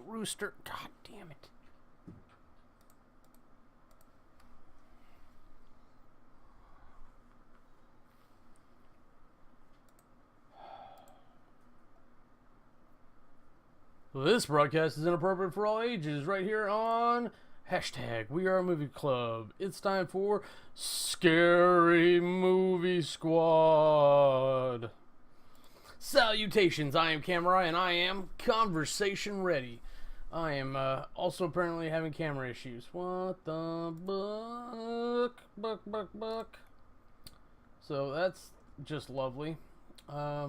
rooster. God damn it. This broadcast is inappropriate for all ages right here on hashtag WeAreMovieClub. It's time for Scary Movie Squad. Salutations, I am Camera and I am conversation ready. I am also apparently having camera issues. What the buck? So that's just lovely. I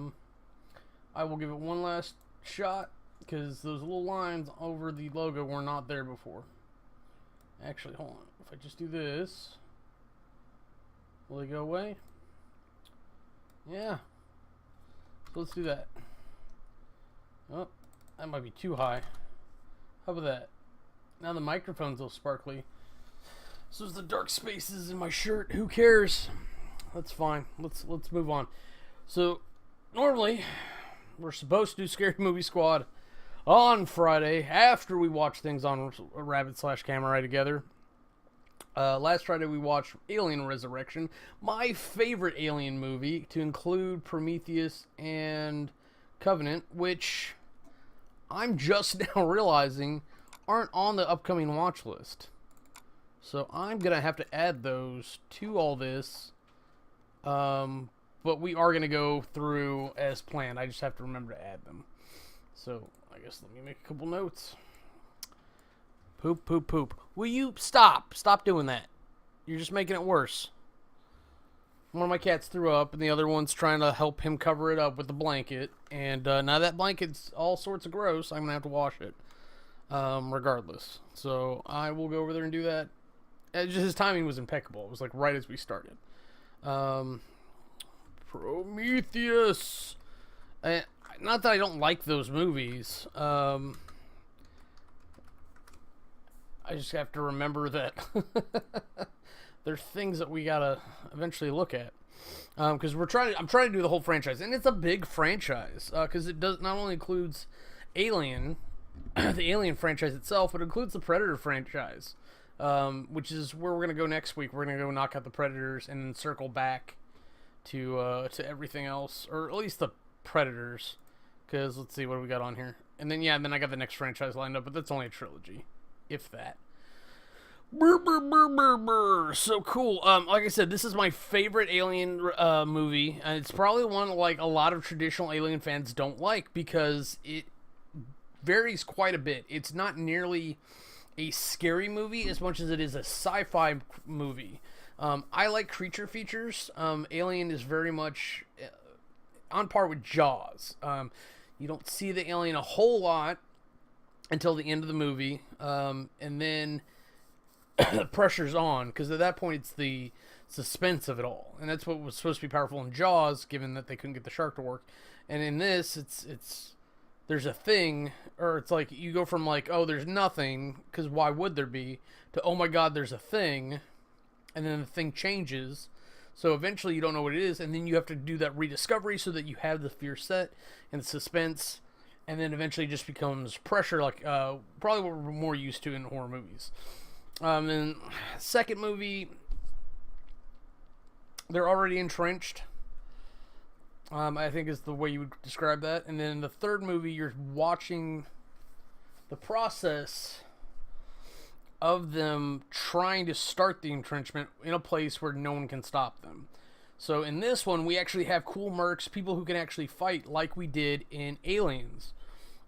will give it one last shot, because those little lines over the logo were not there before. Actually, hold on. If I just do this, will they go away? Yeah. So let's do that. Oh, that might be too high. How about that? Now the microphone's all sparkly. So is the dark spaces in my shirt. Who cares? That's fine. Let's move on. So normally we're supposed to do Scary Movie Squad on Friday, after we watch things on Rabbit/Camera together. Last Friday we watched Alien Resurrection, my favorite Alien movie, to include Prometheus and Covenant, which I'm just now realizing aren't on the upcoming watch list. So I'm going to have to add those to all this. But we are going to go through as planned. I just have to remember to add them. So I guess let me make a couple notes. Poop. Will you stop? Stop doing that. You're just making it worse. One of my cats threw up, and the other one's trying to help him cover it up with the blanket. And now that blanket's all sorts of gross. I'm going to have to wash it. Regardless. So I will go over there and do that. His timing was impeccable. It was like right as we started. Prometheus. Not that I don't like those movies. I just have to remember that there's things that we gotta eventually look at. Because I'm trying to do the whole franchise, and it's a big franchise. Because it does not only includes Alien, the Alien franchise itself, but it includes the Predator franchise, which is where we're gonna go next week. We're gonna go knock out the Predators and then circle back to everything else, or at least the Predators. Because let's see, what do we got on here? And then I got the next franchise lined up, but that's only a trilogy, if that. So cool. Like I said, this is my favorite Alien movie, and it's probably one like a lot of traditional Alien fans don't like, because it varies quite a bit. It's not nearly a scary movie as much as it is a sci-fi movie. I like creature features. Alien is very much on par with Jaws. You don't see the alien a whole lot until the end of the movie, and then the pressure's on, because at that point it's the suspense of it all, and that's what was supposed to be powerful in Jaws, given that they couldn't get the shark to work. And in this, it's there's a thing, or it's like you go from like, oh, there's nothing, because why would there be, to oh my god, there's a thing, and then the thing changes. So eventually you don't know what it is, and then you have to do that rediscovery so that you have the fear set and the suspense, and then eventually it just becomes pressure, like probably what we're more used to in horror movies. Then second movie, they're already entrenched, I think is the way you would describe that. And then the third movie, you're watching the process of them trying to start the entrenchment in a place where no one can stop them. So in this one, we actually have cool mercs, people who can actually fight like we did in Aliens.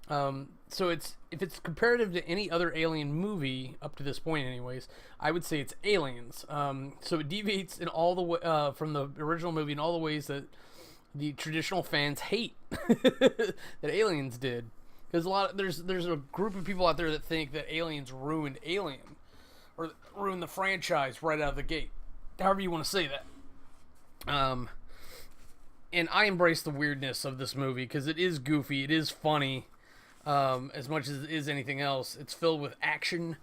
So if it's comparative to any other Alien movie up to this point anyways, I would say it's Aliens. So it deviates in all the way from the original movie in all the ways that the traditional fans hate that Aliens did. Because there's a group of people out there that think that Aliens ruined Alien, or ruined the franchise right out of the gate. However you want to say that. And I embrace the weirdness of this movie, because it is goofy, it is funny, as much as it is anything else. It's filled with action,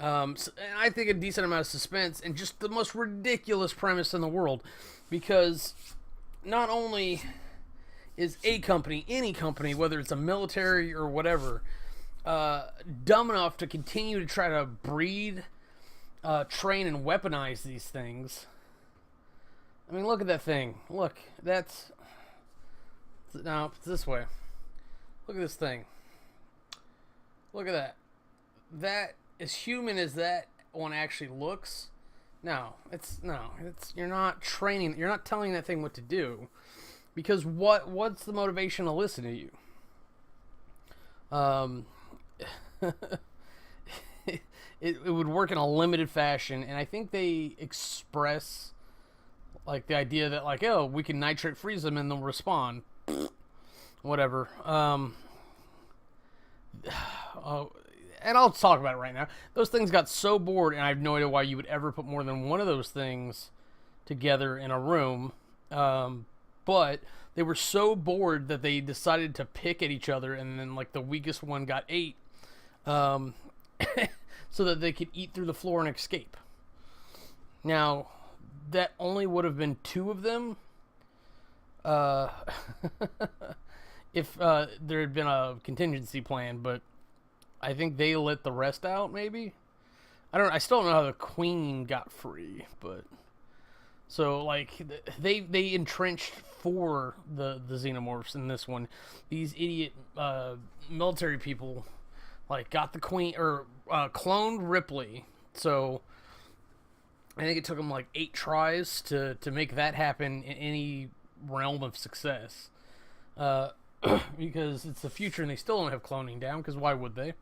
and I think a decent amount of suspense, and just the most ridiculous premise in the world. Because not only is a company, any company, whether it's a military or whatever, dumb enough to continue to try to breed, train, and weaponize these things. I mean, look at that thing. Look, that's... No, it's this way. Look at this thing. Look at that. That, as human as that one actually looks, it's you're not training, you're not telling that thing what to do. Because what's the motivation to listen to you? It would work in a limited fashion, and I think they express like the idea that like, oh, we can nitrate freeze them and they'll respond. Whatever. And I'll talk about it right now. Those things got so bored, and I have no idea why you would ever put more than one of those things together in a room. But they were so bored that they decided to pick at each other, and then like the weakest one got ate, so that they could eat through the floor and escape. Now, that only would have been 2 of them. If there had been a contingency plan, but I think they let the rest out, maybe? I still don't know how the queen got free, but... So, like, they entrenched for the xenomorphs in this one. These idiot military people, like, got the queen, or cloned Ripley. So, I think it took them, like, 8 tries to make that happen in any realm of success. Because it's the future and they still don't have cloning down, because why would they?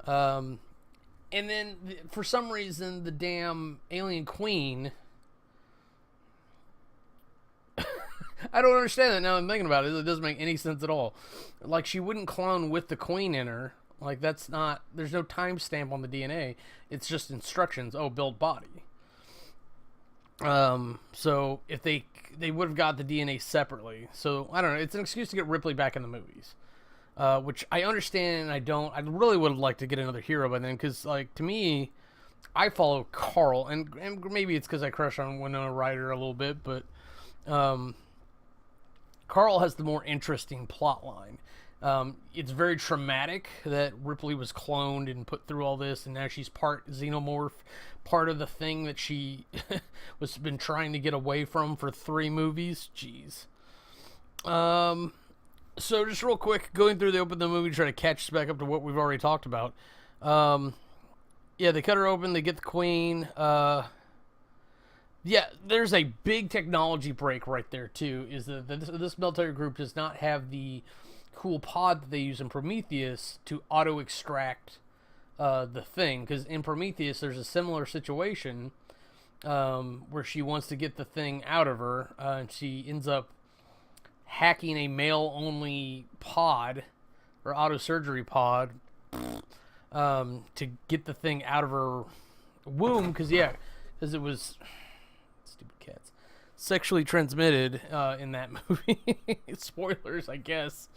And then, for some reason, the damn alien queen... I don't understand that now I'm thinking about it. It doesn't make any sense at all. Like, she wouldn't clone with the queen in her. Like, that's not... There's no timestamp on the DNA. It's just instructions. Oh, build body. So, if they would have got the DNA separately. So, I don't know. It's an excuse to get Ripley back in the movies. Which I understand and I don't. I really would have liked to get another hero by then. Because, like, to me, I follow Carl. And maybe it's because I crush on Winona Ryder a little bit. But, Carl has the more interesting plot line. It's very traumatic that Ripley was cloned and put through all this, and now she's part xenomorph, part of the thing that she was been trying to get away from for 3 movies. Jeez. So just real quick, going through the open the movie to try to catch us back up to what we've already talked about. Yeah, they cut her open, they get the queen. Yeah, there's a big technology break right there, too, is that this military group does not have the cool pod that they use in Prometheus to auto-extract the thing. Because in Prometheus, there's a similar situation where she wants to get the thing out of her, and she ends up hacking a male-only pod, or auto-surgery pod, to get the thing out of her womb, because it was... Stupid cats. Sexually transmitted in that movie. Spoilers, I guess.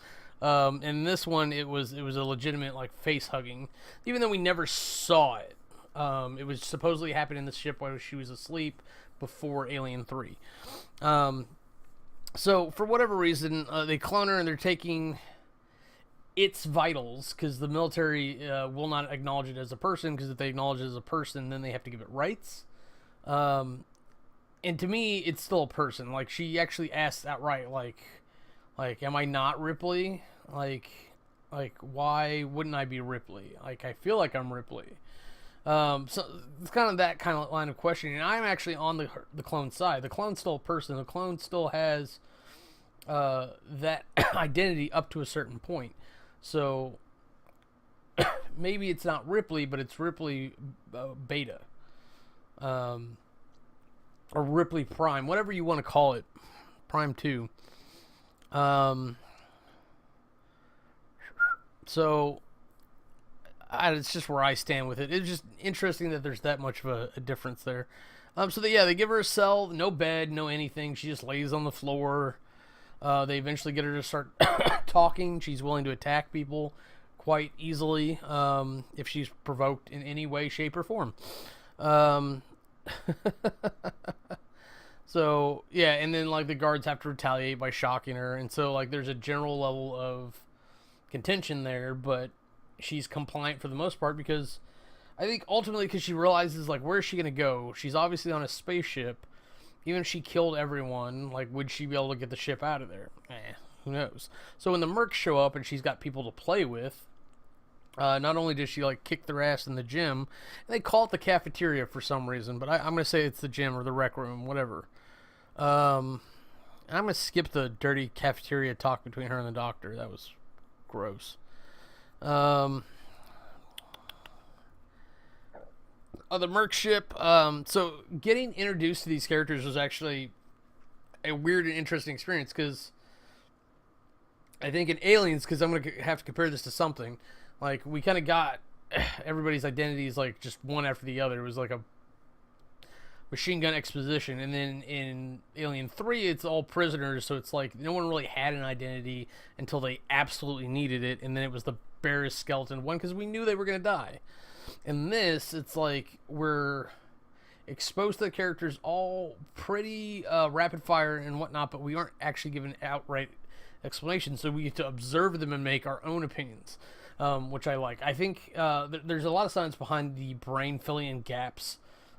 In this one, it was a legitimate like face hugging, even though we never saw it. It was supposedly happening in the ship while she was asleep before Alien 3. So for whatever reason, they clone her and they're taking its vitals because the military will not acknowledge it as a person, because if they acknowledge it as a person, then they have to give it rights. And to me, it's still a person. Like, she actually asks outright, like, am I not Ripley? Like, why wouldn't I be Ripley? Like, I feel like I'm Ripley. So it's kind of that kind of line of questioning. And I'm actually on the clone side. The clone's still a person. The clone still has that identity up to a certain point. So maybe it's not Ripley, but it's Ripley Beta. Or Ripley Prime, whatever you want to call it. Prime 2. So, it's just where I stand with it. It's just interesting that there's that much of a difference there. So, they give her a cell, no bed, no anything. She just lays on the floor. They eventually get her to start talking. She's willing to attack people quite easily if she's provoked in any way, shape, or form. So, and then, like, the guards have to retaliate by shocking her, and so, like, there's a general level of contention there, but she's compliant for the most part, because I think ultimately because she realizes, like, where is she going to go? She's obviously on a spaceship. Even if she killed everyone, like, would she be able to get the ship out of there? Who knows? So when the mercs show up and she's got people to play with, not only does she, like, kick their ass in the gym, and they call it the cafeteria for some reason, but I'm going to say it's the gym or the rec room, whatever. I'm going to skip the dirty cafeteria talk between her and the doctor. That was gross. The merc ship. So getting introduced to these characters was actually a weird and interesting experience, because I think in Aliens, because I'm going to have to compare this to something, like, we kind of got everybody's identities, like, just one after the other. It was like a machine gun exposition. And then in Alien 3, it's all prisoners, so it's like no one really had an identity until they absolutely needed it, and then it was the barest skeleton one, because we knew they were going to die. In this, it's like we're exposed to the characters all pretty rapid fire and whatnot, but we aren't actually given outright explanations, so we get to observe them and make our own opinions, which I like. I think there's a lot of science behind the brain filling in gaps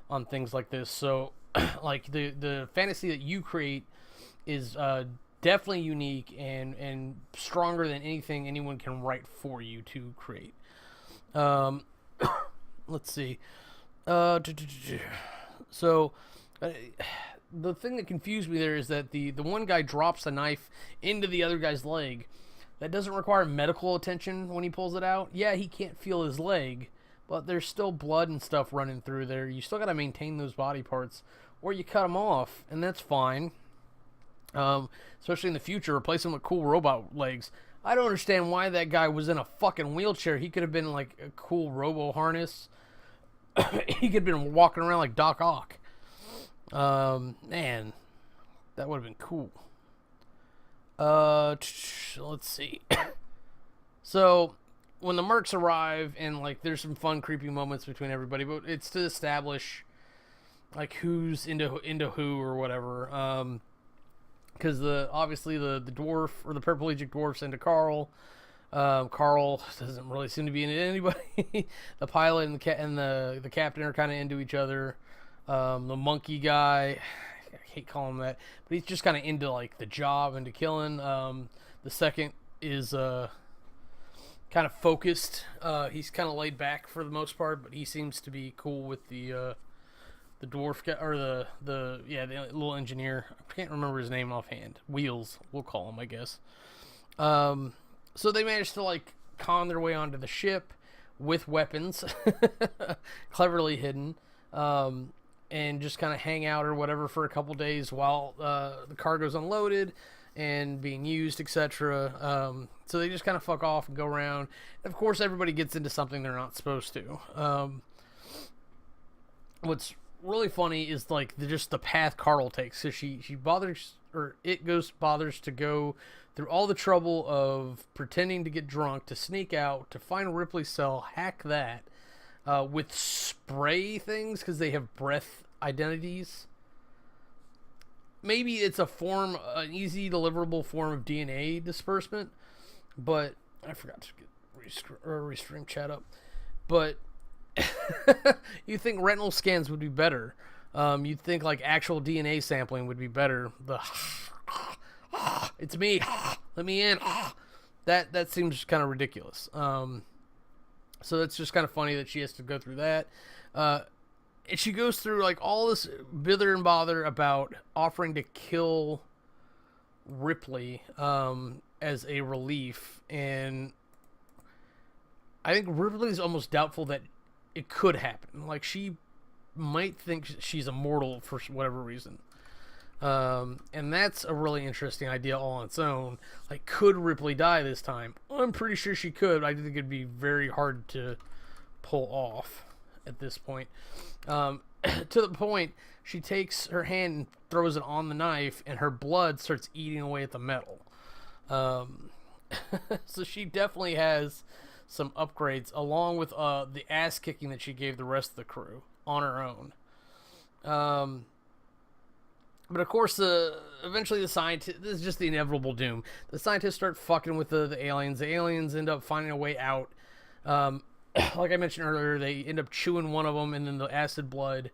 on things like this. So, like, the fantasy that you create is definitely unique and stronger than anything anyone can write for you to create. Let's see. So, the thing that confused me there is that the one guy drops a knife into the other guy's leg. That doesn't require medical attention when he pulls it out. Yeah, he can't feel his leg, but there's still blood and stuff running through there. You still got to maintain those body parts, or you cut them off, and that's fine. Especially in the future, replace them with cool robot legs. I don't understand why that guy was in a fucking wheelchair. He could have been like a cool robo harness. He could have been walking around like Doc Ock. Man, that would have been cool. Let's see. So, when the mercs arrive, and, like, there's some fun, creepy moments between everybody, but it's to establish, like, who's into who or whatever. Because obviously the dwarf, or the paraplegic dwarf's into Carl. Carl doesn't really seem to be into anybody. The pilot and the captain are kind of into each other. The monkey guy, I hate calling him that, but he's just kind of into, like, the job, into killing. The second is kind of focused. He's kind of laid back for the most part, but he seems to be cool with the dwarf guy, or the little engineer. I can't remember his name offhand. Wheels, we'll call him, I guess. So they managed to, like, con their way onto the ship with weapons, cleverly hidden, and just kind of hang out or whatever for a couple days while the cargo's unloaded and being used, etc. So they just kind of fuck off and go around. Of course, everybody gets into something they're not supposed to. What's really funny is, like, just the path Carl takes. So she bothers to go through all the trouble of pretending to get drunk, to sneak out, to find Ripley's cell, hack that, with spray things, because they have breath identities. Maybe it's an easy deliverable form of DNA disbursement, but I forgot to get restream chat up. But you think retinal scans would be better. You'd think, like, actual DNA sampling would be better. It's me, let me in. That seems kind of ridiculous. So that's just kind of funny that she has to go through that. And she goes through, like, all this bither and bother about offering to kill Ripley as a relief. And I think Ripley's almost doubtful that it could happen. Like, she might think she's immortal for whatever reason. And that's a really interesting idea all on its own. Like, could Ripley die this time? I'm pretty sure she could. I think it'd be very hard to pull off at this point. To the point, she takes her hand and throws it on the knife, and her blood starts eating away at the metal. So she definitely has some upgrades, along with the ass kicking that she gave the rest of the crew on her own. But of course, eventually this is just the inevitable doom. The scientists start fucking with the aliens. The aliens end up finding a way out. Like I mentioned earlier, they end up chewing one of them, and then the acid blood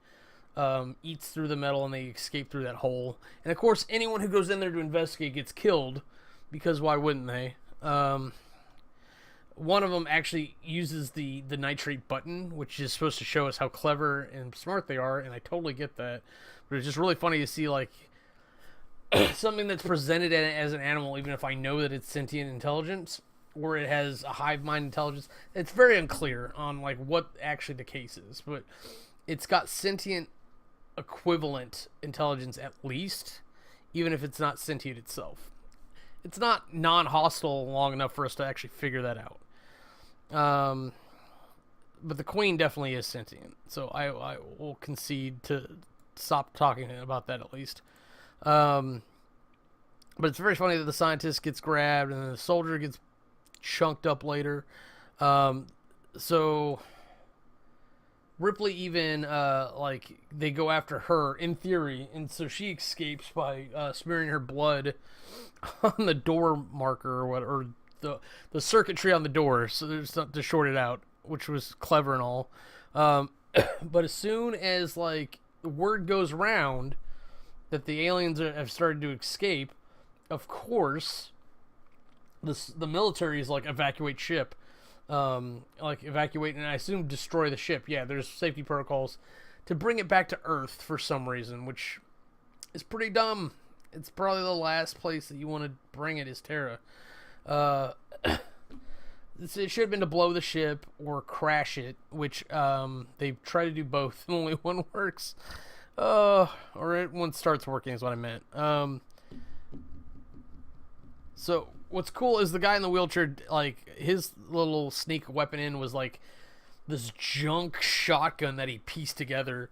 eats through the metal, and they escape through that hole. And of course, anyone who goes in there to investigate gets killed, because why wouldn't they? One of them actually uses the nitrate button, which is supposed to show us how clever and smart they are, and I totally get that. But it's just really funny to see, like, something that's presented as an animal, even if I know that it's sentient intelligence, or it has a hive mind intelligence. It's very unclear on, like, what actually the case is, but it's got sentient equivalent intelligence at least, even if it's not sentient itself. It's not non-hostile long enough for us to actually figure that out. But the queen definitely is sentient, so I will concede to stop talking about that at least. But it's very funny that the scientist gets grabbed and then the soldier gets chunked up later. So Ripley even like they go after her in theory, and so she escapes by smearing her blood on the door marker or what, or the circuitry on the door, so there's something to short it out, which was clever and all. But as soon as like word goes round that the aliens have started to escape, of course the military is like evacuate ship, like evacuate and I assume destroy the ship. Yeah, there's safety protocols to bring it back to Earth for some reason, which is pretty dumb. It's probably the last place that you want to bring it is Terra. It should have been to blow the ship or crash it, which they try to do both. Only one works. Or one starts working is what I meant. So what's cool is the guy in the wheelchair, like his little sneak weapon in was like this junk shotgun that he pieced together,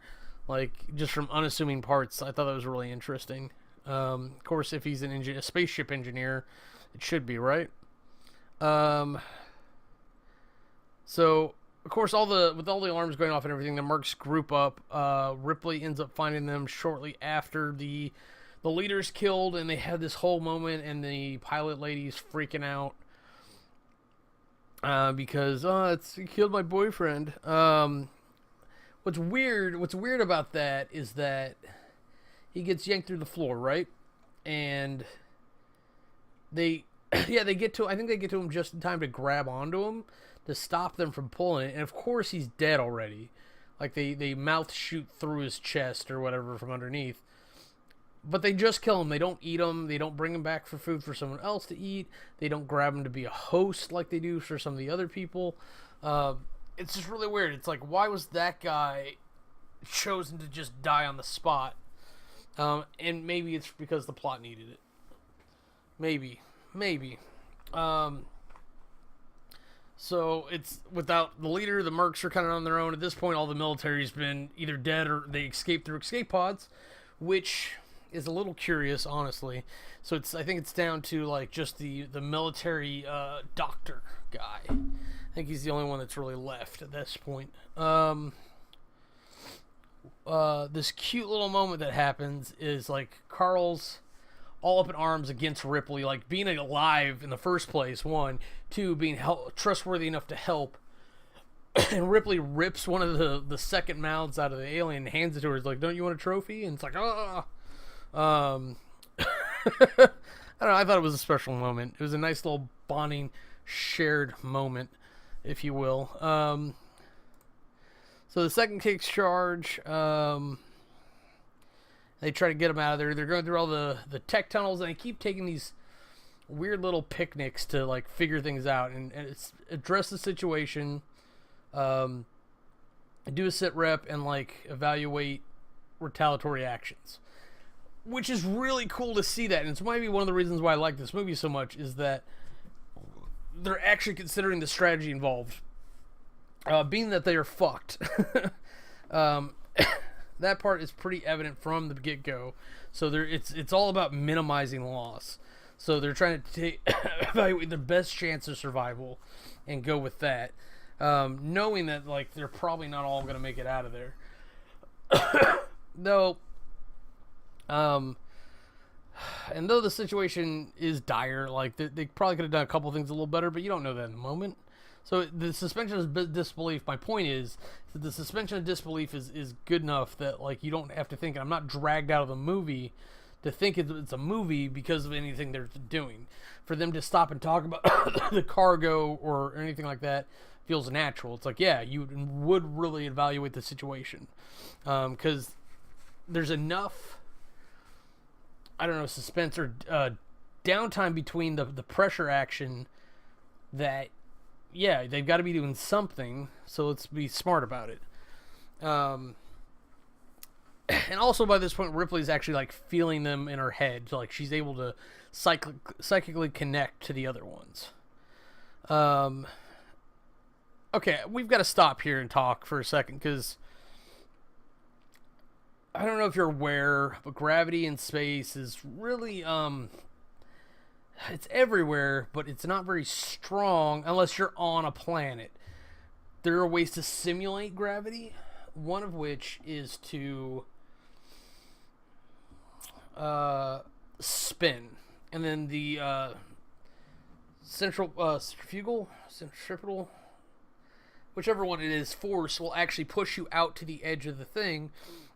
like just from unassuming parts. I thought that was really interesting. Of course, if he's a spaceship engineer, it should be, right? So of course, with all the alarms going off and everything, the mercs group up. Ripley ends up finding them shortly after the leader's killed, and they have this whole moment, and the pilot lady's freaking out because he killed my boyfriend. What's weird about that is that he gets yanked through the floor, right? And they get to him just in time to grab onto him to stop them from pulling it, and of course he's dead already. Like they mouth shoot through his chest or whatever from underneath. But they just kill him. They don't eat him. They don't bring him back for food for someone else to eat. They don't grab him to be a host like they do for some of the other people. It's just really weird. It's like, why was that guy chosen to just die on the spot? And maybe it's because the plot needed it. Maybe. So it's without the leader, the mercs are kind of on their own. At this point, all the military's been either dead or they escaped through escape pods, which is a little curious, honestly. So I think it's down to like just the military doctor guy. I think he's the only one that's really left at this point. This cute little moment that happens is like Carl's all up in arms against Ripley, like being alive in the first place, one, two, being trustworthy enough to help. And Ripley rips one of the second mouths out of the alien and hands it to her. It's like, don't you want a trophy? And it's like, I don't know. I thought it was a special moment. It was a nice little bonding, shared moment, if you will. So the second takes charge. They try to get him out of there. They're going through all the tech tunnels, and they keep taking these weird little picnics to like figure things out and address the situation. Do a sit rep and like evaluate retaliatory actions, which is really cool to see that. And it's maybe one of the reasons why I like this movie so much is that they're actually considering the strategy involved, being that they are fucked. That part is pretty evident from the get-go. So it's all about minimizing loss. So they're trying to evaluate the best chance of survival and go with that, knowing that like they're probably not all going to make it out of there. Though, and though the situation is dire, like they probably could have done a couple things a little better, but you don't know that in the moment. So the suspension of disbelief, my point is that the suspension of disbelief is good enough that, like, you don't have to think, I'm not dragged out of the movie to think it's a movie because of anything they're doing. For them to stop and talk about the cargo or anything like that feels natural. It's like, yeah, you would really evaluate the situation. Because there's enough, I don't know, suspense or downtime between the pressure action that, yeah, they've got to be doing something, so let's be smart about it. And also by this point, Ripley's actually, like, feeling them in her head, so, like, she's able to psychically connect to the other ones. Okay, we've got to stop here and talk for a second, because I don't know if you're aware, but gravity in space is really, it's everywhere, but it's not very strong unless you're on a planet. There are ways to simulate gravity, one of which is to spin. And then the centrifugal, whichever one it is, force will actually push you out to the edge of the thing,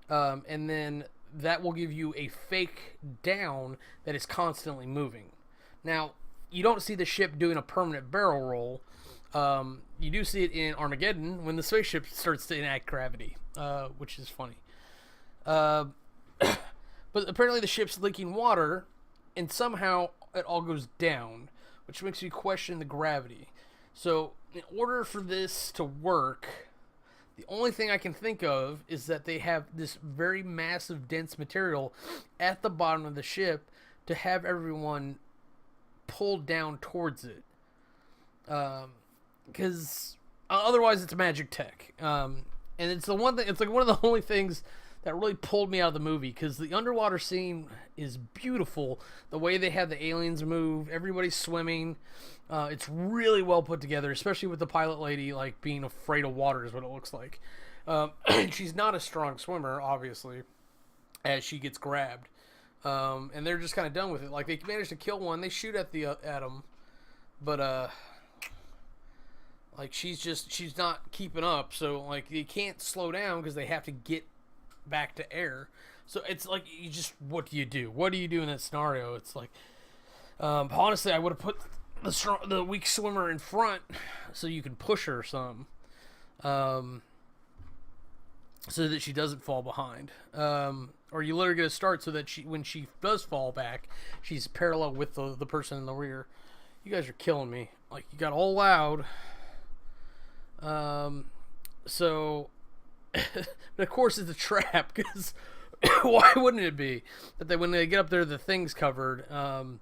and then that will give you a fake down that is constantly moving. Now, you don't see the ship doing a permanent barrel roll. You do see it in Armageddon when the spaceship starts to enact gravity, which is funny. But apparently the ship's leaking water, and somehow it all goes down, which makes me question the gravity. So, in order for this to work, the only thing I can think of is that they have this very massive, dense material at the bottom of the ship to have everyone pulled down towards it, because otherwise it's magic tech, and it's the one thing, it's like one of the only things that really pulled me out of the movie, because the underwater scene is beautiful. The way they have the aliens move, everybody's swimming, it's really well put together, especially with the pilot lady, like, being afraid of water is what it looks like. She's not a strong swimmer, obviously, as she gets grabbed. And they're just kind of done with it. Like, they managed to kill one. They shoot at him, but like, she's not keeping up. So, like, they can't slow down because they have to get back to air. So it's like, what do you do? What do you do in that scenario? It's like, honestly, I would have put the weak swimmer in front so you can push her some, so that she doesn't fall behind. Or you let her get a start so that when she does fall back, she's parallel with the person in the rear. You guys are killing me. Like, you got all loud. So, but of course it's a trap, because why wouldn't it be? That when they get up there, the thing's covered, and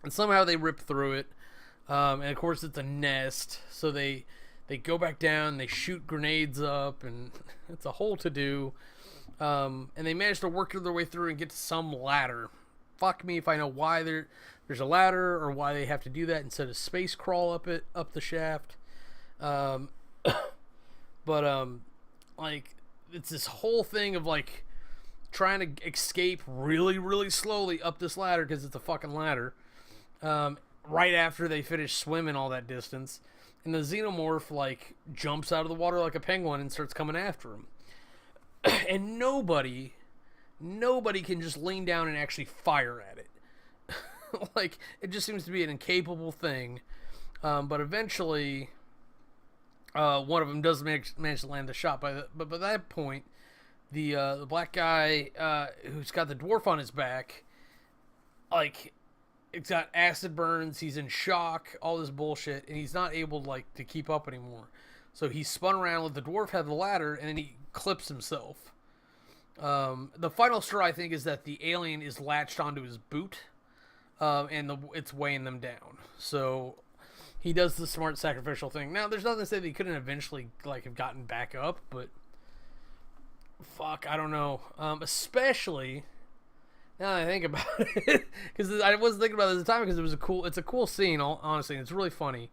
somehow they rip through it. And of course it's a nest, so they go back down, they shoot grenades up, and it's a whole to-do. And they manage to work their way through and get to some ladder. Fuck me if I know why there's a ladder, or why they have to do that instead of space crawl up the shaft. But like, it's this whole thing of, like, trying to escape really, really slowly up this ladder, because it's a fucking ladder. Right after they finish swimming all that distance, and the xenomorph, like, jumps out of the water like a penguin and starts coming after him. And nobody can just lean down and actually fire at it. Like, it just seems to be an incapable thing. But eventually, one of them does manage to land the shot. But by that point, the black guy who's got the dwarf on his back, like, it's got acid burns, he's in shock, all this bullshit, and he's not able, like, to keep up anymore. So he spun around, let the dwarf have the ladder, and then he clips himself. The final straw, I think, is that the alien is latched onto his boot, and it's weighing them down. So he does the smart sacrificial thing. Now, there's nothing to say that he couldn't eventually, like, have gotten back up, but fuck, I don't know. Especially now that I think about it, because I wasn't thinking about it at the time, because it's a cool scene, honestly, and it's really funny.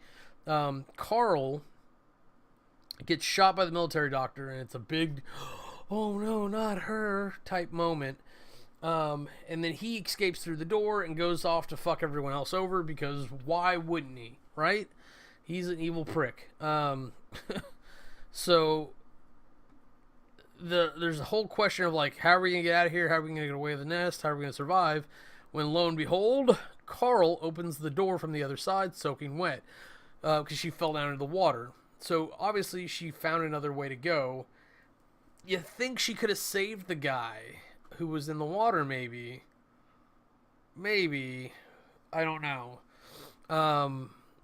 Carl gets shot by the military doctor, and it's a big, oh no, not her type moment. And then he escapes through the door and goes off to fuck everyone else over, because why wouldn't he, right? He's an evil prick. So there's a whole question of like, how are we gonna get out of here? How are we gonna get away with the nest? How are we gonna survive? When lo and behold, Carl opens the door from the other side, soaking wet, because she fell down into the water. So obviously she found another way to go. You think she could have saved the guy who was in the water? Maybe. I don't know.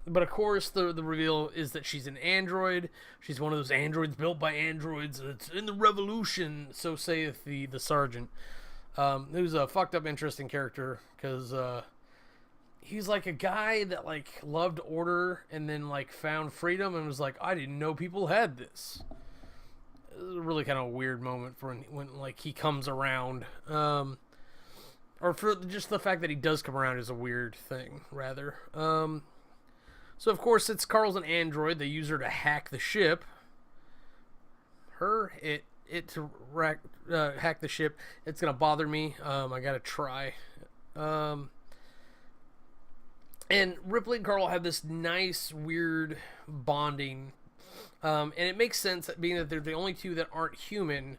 But of course, the reveal is that she's an android. She's one of those androids built by androids. It's in the revolution, so saith the sergeant. Who's a fucked up, interesting character because he's like a guy that like loved order and then like found freedom and was like, I didn't know people had this. It was a really kind of weird moment for when like he comes around. Or for just the fact that he does come around is a weird thing, rather. So, of course, it's Carl's an android. They use her to hack the ship. It to hack the ship. It's going to bother me. I got to try. And Ripley and Carl have this nice, weird bonding. And it makes sense, being that they're the only two that aren't human,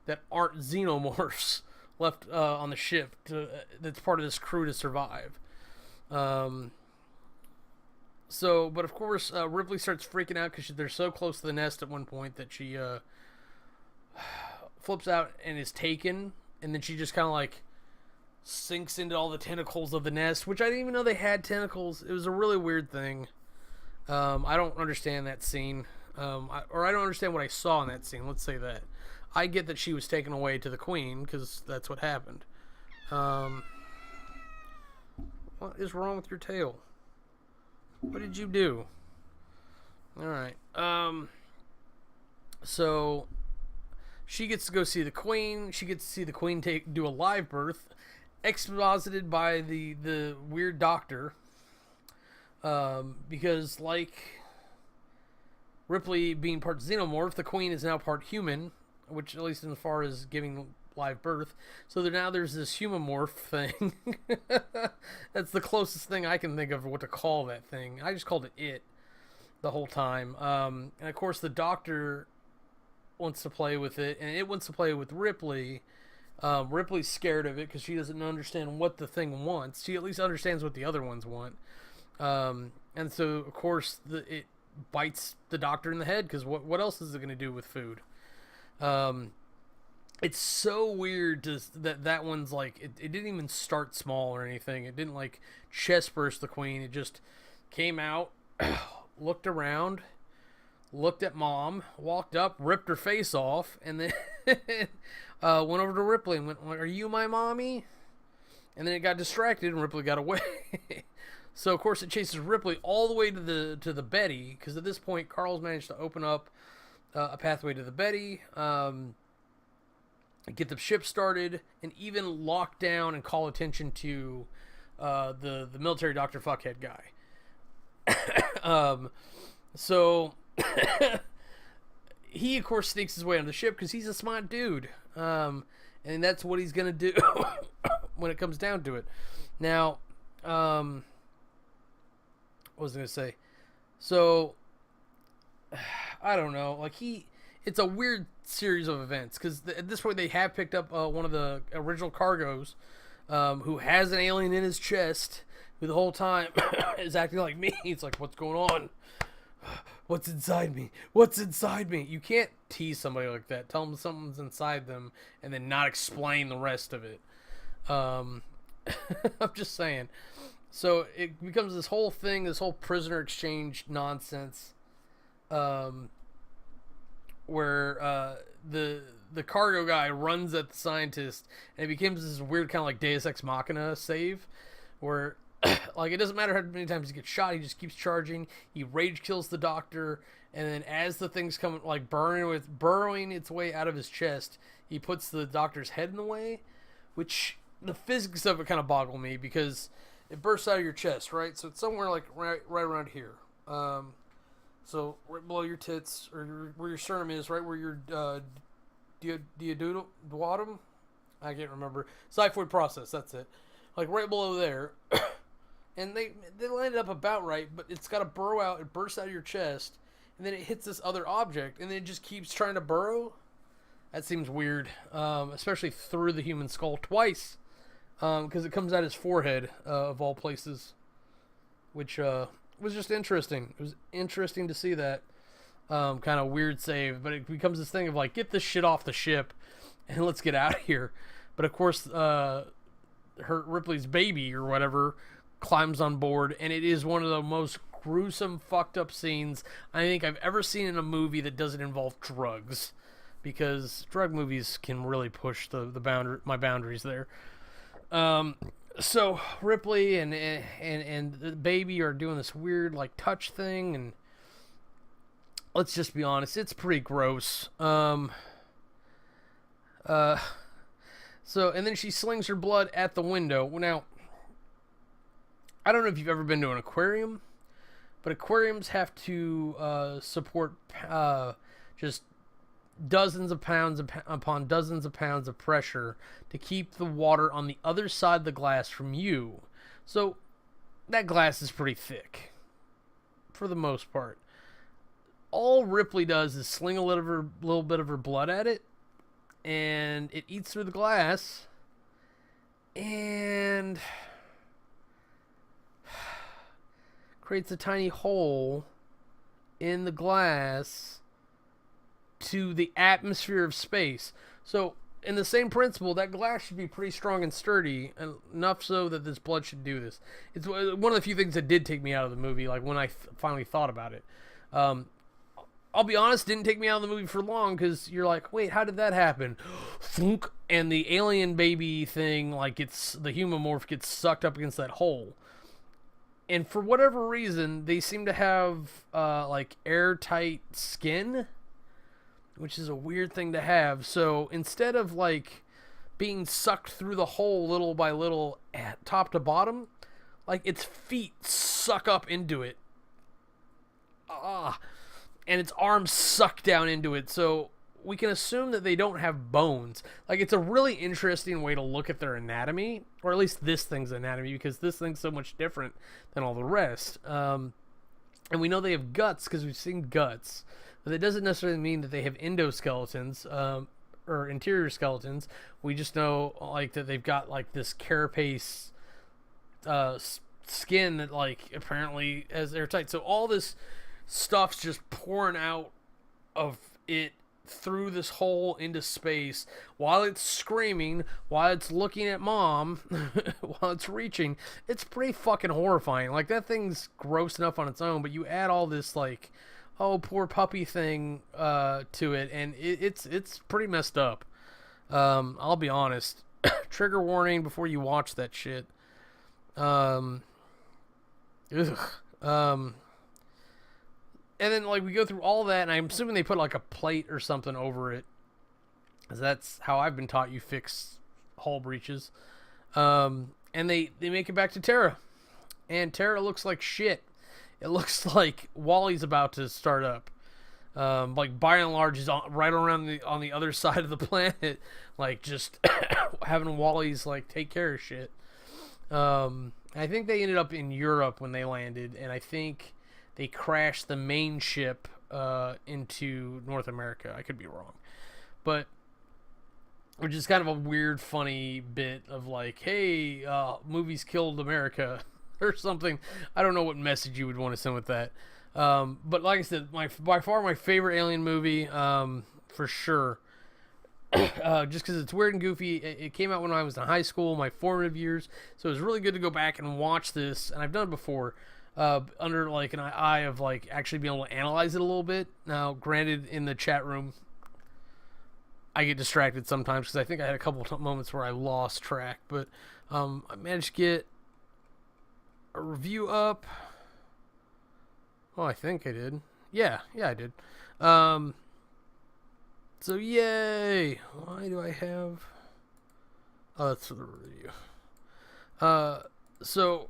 that aren't xenomorphs left on the ship that's part of this crew to survive. So, but of course, Ripley starts freaking out because they're so close to the nest at one point that she flips out and is taken, and then she just kind of like sinks into all the tentacles of the nest, which I didn't even know they had tentacles. It was a really weird thing. I don't understand that scene, or I don't understand what I saw in that scene. Let's say that. I get that she was taken away to the Queen because that's what happened. What is wrong with your tail? What did you do? Alright. So she gets to go see the Queen. She gets to see the Queen do a live birth, exposited by the weird doctor. Because like Ripley being part xenomorph, the Queen is now part human, which at least as far as giving live birth. So now there's this human morph thing. That's the closest thing I can think of what to call that thing. I just called it the whole time. And of course the doctor wants to play with it, and it wants to play with Ripley. Ripley's scared of it because she doesn't understand what the thing wants. She at least understands what the other ones want. And so of course it bites the doctor in the head because what else is it going to do with food? It's so weird that one's like, it didn't even start small or anything. It didn't like chest burst the Queen. It just came out, looked around, looked at Mom, walked up, ripped her face off, and then went over to Ripley and went, are you my mommy? And then it got distracted and Ripley got away. So of course it chases Ripley all the way to the Betty, because at this point Carl's managed to open up a pathway to the Betty, get the ship started, and even lock down and call attention to the military doctor fuckhead guy. So he of course sneaks his way on the ship because he's a smart dude, and that's what he's gonna do when it comes down to it. Now, what was I gonna say? So I don't know, like it's a weird series of events because at this point they have picked up one of the original cargos, who has an alien in his chest, who the whole time is acting like me. It's like, what's going on? What's inside me? What's inside me? You can't tease somebody like that. Tell them something's inside them and then not explain the rest of it. I'm just saying. So it becomes this whole thing, this whole prisoner exchange nonsense, where the cargo guy runs at the scientist, and it becomes this weird kind of like Deus Ex Machina save, where like it doesn't matter how many times he gets shot, he just keeps charging. He rage kills the doctor, and then as the thing's coming like burrowing its way out of his chest, he puts the doctor's head in the way, which the physics of it kind of boggle me because it bursts out of your chest, right? So it's somewhere like right around here. So right below your tits, or where your sternum is, right where your duodenum, I can't remember, xiphoid process, that's it. Like right below there. and they landed up about right, but it's got to burrow out. It bursts out of your chest, and then it hits this other object, and then it just keeps trying to burrow. That seems weird, especially through the human skull twice, because it comes out his forehead, of all places, which was just interesting. It was interesting to see that kind of weird save, but it becomes this thing of like, get this shit off the ship, and let's get out of here. But of course, Ripley's baby or whatever climbs on board, and it is one of the most gruesome, fucked up scenes I think I've ever seen in a movie that doesn't involve drugs. Because drug movies can really push my boundaries there. So Ripley and the baby are doing this weird like touch thing, and let's just be honest, it's pretty gross. So and then she slings her blood at the window. Now, I don't know if you've ever been to an aquarium, but aquariums have to support just dozens of pounds upon dozens of pounds of pressure to keep the water on the other side of the glass from you. So that glass is pretty thick for the most part. All Ripley does is sling a little bit of her blood at it, and it eats through the glass and creates a tiny hole in the glass to the atmosphere of space. So, in the same principle, that glass should be pretty strong and sturdy, enough so that this blood should do this. It's one of the few things that did take me out of the movie, like when I finally thought about it. I'll be honest, didn't take me out of the movie for long, because you're like, wait, how did that happen? Thunk, and the alien baby thing, like the human morph gets sucked up against that hole. And for whatever reason, they seem to have like airtight skin, which is a weird thing to have. So instead of like being sucked through the hole little by little at top to bottom, like its feet suck up into it. And its arms suck down into it. So we can assume that they don't have bones. Like, it's a really interesting way to look at their anatomy, or at least this thing's anatomy, because this thing's so much different than all the rest. And we know they have guts because we've seen guts. But that doesn't necessarily mean that they have endoskeletons or interior skeletons. We just know like that they've got like this carapace skin that like apparently is airtight. So all this stuff's just pouring out of it through this hole into space while it's screaming, while it's looking at mom, while it's reaching. It's pretty fucking horrifying. Like, that thing's gross enough on its own, but you add all this like, oh, poor puppy thing to it, and it's pretty messed up. I'll be honest. Trigger warning before you watch that shit. And then like we go through all that, and I'm assuming they put like a plate or something over it, because that's how I've been taught you fix hull breaches. And they make it back to Terra, and Terra looks like shit. It looks like Wally's about to start up. Like, by and large, he's right around on the other side of the planet, like, just having Wally's, like, take care of shit. I think they ended up in Europe when they landed, and I think they crashed the main ship into North America. I could be wrong. But, which is kind of a weird, funny bit of, like, hey, movies killed America. Or something. I don't know what message you would want to send with that. But like I said, by far my favorite Alien movie, for sure. Just because it's weird and goofy. It came out when I was in high school, my formative years. So it was really good to go back and watch this. And I've done it before, under like an eye of like actually being able to analyze it a little bit. Now, granted, in the chat room, I get distracted sometimes because I think I had a couple of moments where I lost track. But I managed to get a review up. Oh, I think I did. Yeah, I did. So yay! Why do I have? Oh, that's for the review. So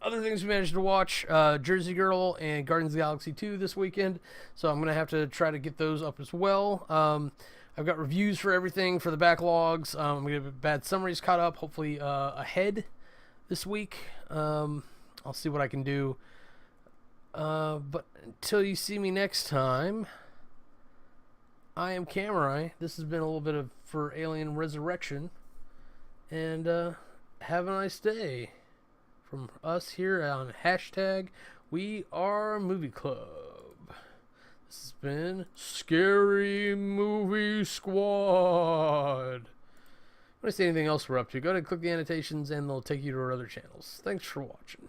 other things we managed to watch: Jersey Girl and Guardians of the Galaxy 2 this weekend. So I'm gonna have to try to get those up as well. I've got reviews for everything for the backlogs. I'm gonna have bad summaries caught up. Hopefully ahead this week. I'll see what I can do. But until you see me next time, I am Camerai. This has been a little bit of for Alien Resurrection. And have a nice day from us here on hashtag WeAreMovieClub. This has been Scary Movie Squad. If you want to see anything else we're up to, go ahead and click the annotations and they'll take you to our other channels. Thanks for watching.